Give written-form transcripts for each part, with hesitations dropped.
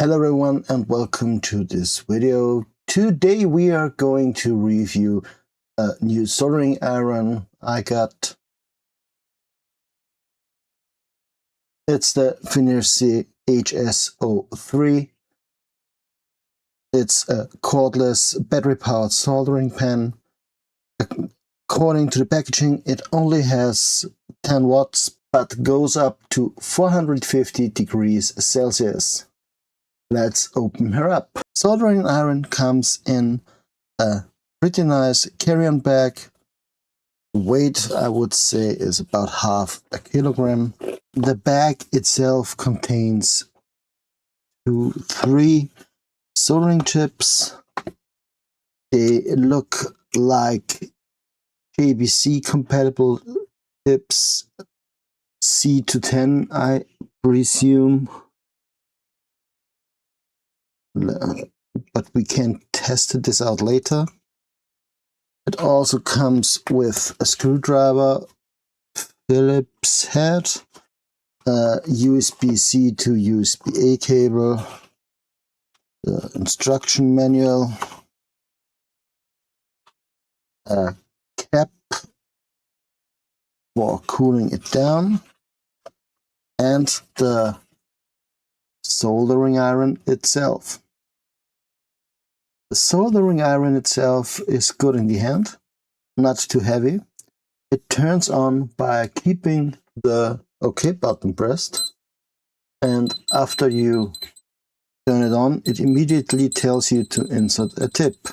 Hello everyone and welcome to this video. Today we are going to review a new soldering iron I got. It's the FNIRSI HS-03. It's a cordless battery-powered soldering pen. According to the packaging, it only has 10 watts but goes up to 450 degrees Celsius. Let's open her up. Soldering iron comes in a pretty nice carry-on bag. Weight, I would say, is about half a kilogram. The bag itself contains 3 soldering chips. They look like JBC compatible chips, C to 10, I presume. But we can test this out later. It also comes with a screwdriver, Phillips head, USB-C to USB-A cable, the instruction manual, a cap for cooling it down, and the soldering iron itself. The soldering iron itself is good in the hand, not too heavy. It turns on by keeping the OK button pressed, and after you turn it on, it immediately tells you to insert a tip.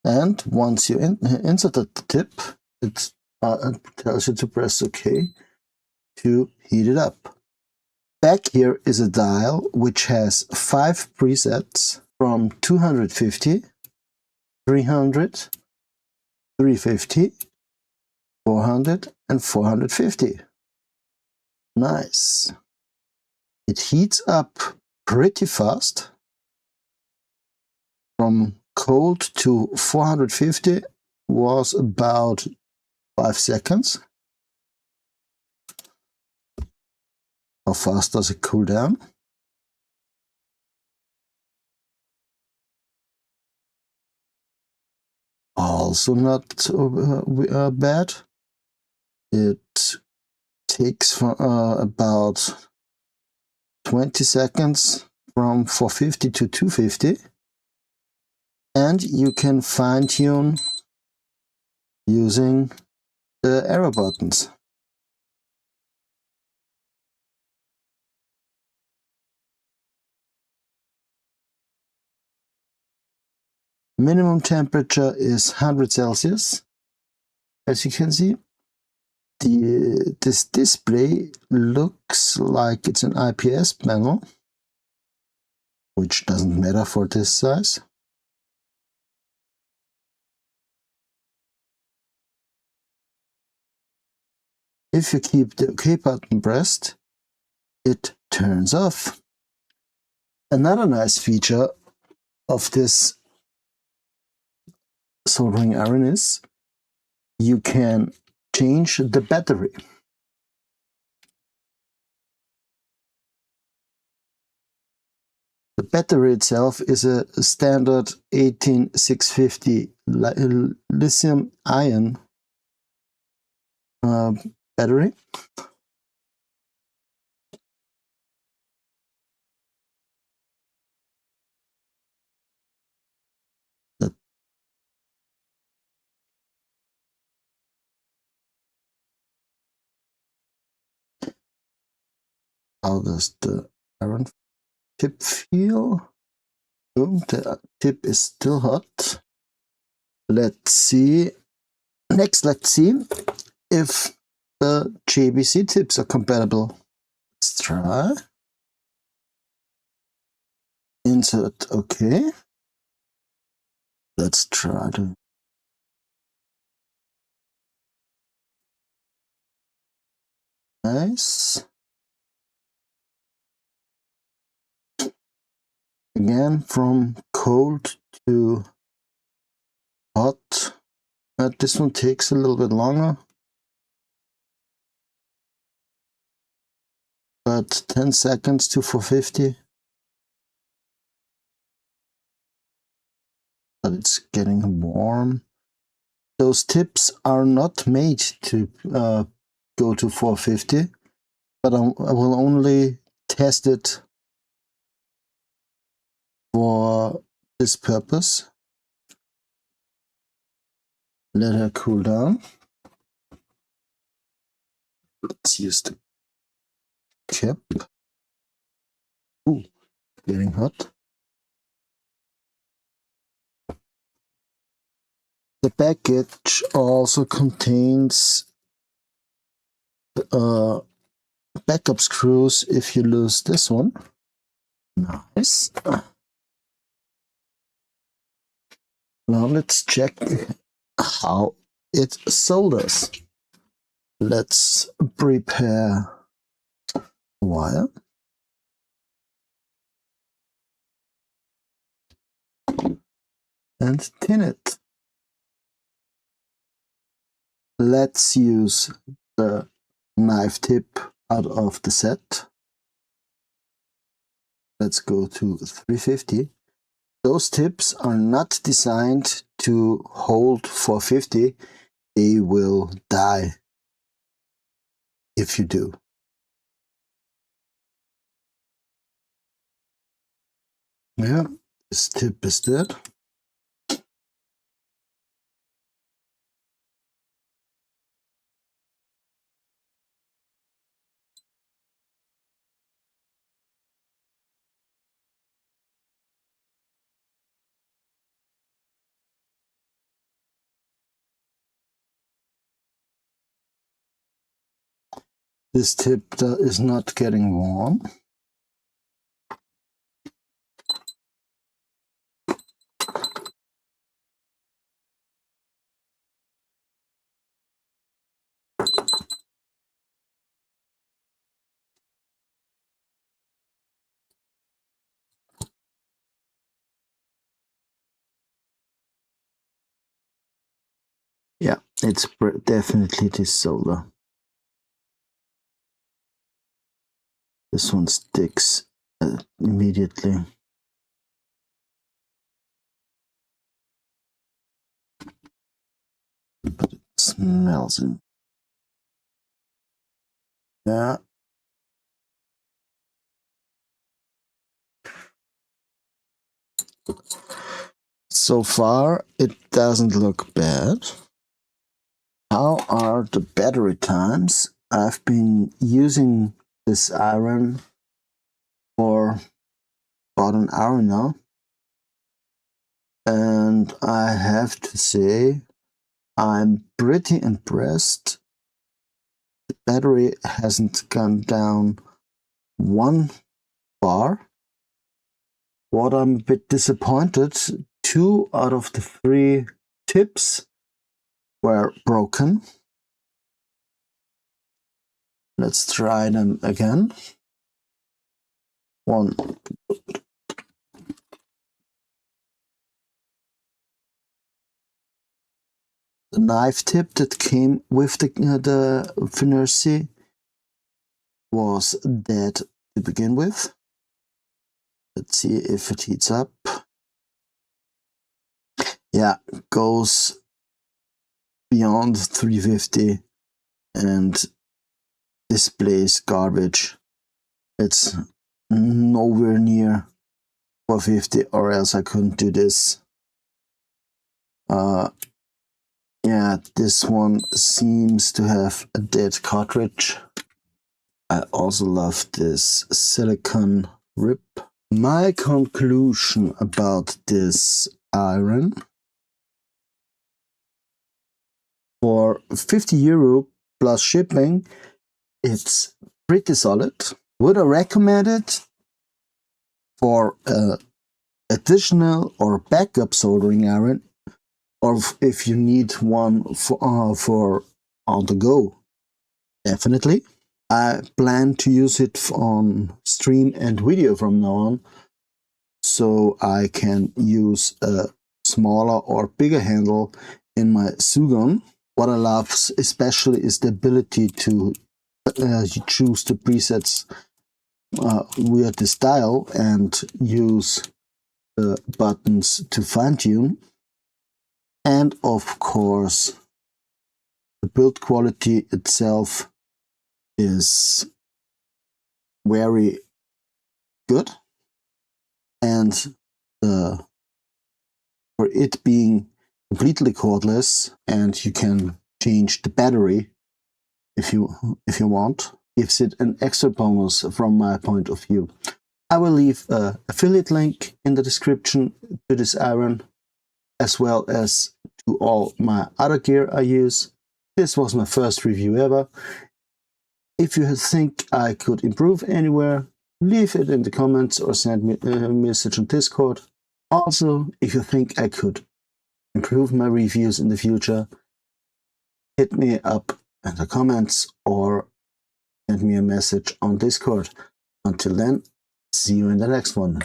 And once you insert the tip, it tells you to press OK to heat it up. Back here is a dial which has 5 presets from 250, 300, 350, 400 and 450. Nice. It heats up pretty fast. From cold to 450 was about 5 seconds. How fast does it cool down? Also not bad. It takes about 20 seconds from 450 to 250. And you can fine-tune using the arrow buttons. Minimum temperature is 100 Celsius. As you can see, this display looks like it's an IPS panel, which doesn't matter for this size. If you keep the OK button pressed, it turns off. Another nice feature of this soldering iron is you can change the battery. The battery itself is a standard 18650 lithium ion battery. How does the iron tip feel? Oh, the tip is still hot. Let's see. Next, let's see if the JBC tips are compatible. Let's try. Insert OK. Let's try to. Nice. Again, from cold to hot. This one takes a little bit longer. But it 10 seconds to 450. But it's getting warm. Those tips are not made to go to 450, but I will only test it for this purpose. Let her cool down. Let's use the cap. Ooh, getting hot. The package also contains backup screws if you lose this one. Nice. Now let's check how it solders. Let's prepare wire. And tin it. Let's use the knife tip out of the set. Let's go to 350. Those tips are not designed to hold 450. They will die if you do. Yeah, this tip is dead. This tip is not getting warm. Yeah, it's definitely this solder. This one sticks immediately. But it smells in. Yeah. So far, it doesn't look bad. How are the battery times? I've been using this iron for about an hour now. And I have to say, I'm pretty impressed. The battery hasn't gone down 1 bar. What I'm a bit disappointed, 2 out of the 3 tips were broken. Let's try them again. 1. The knife tip that came with the FNIRSI was dead to begin with. Let's see if it heats up. Yeah, goes beyond 350 and displays garbage. It's nowhere near 450, or else I couldn't do this. Yeah, this one seems to have a dead cartridge. I also love this silicone rip. My conclusion about this iron: for 50 euro plus shipping, it's pretty solid. Would I recommend it for additional or backup soldering iron, or if you need one for on the go? Definitely. I plan to use it on stream and video from now on, so I can use a smaller or bigger handle in my Sugon. What I love especially is the ability to choose the presets weird this dial and use the buttons to fine-tune. And of course, the build quality itself is very good, and for it being completely cordless, and you can change the battery if you want, gives it an extra bonus from my point of view. I will leave an affiliate link in the description to this iron, as well as to all my other gear I use. This was my first review ever. If you think I could improve anywhere, leave it in the comments or send me a message on Discord. Also, if you think I could improve my reviews in the future, hit me up in the comments or send me a message on Discord. Until then, see you in the next one.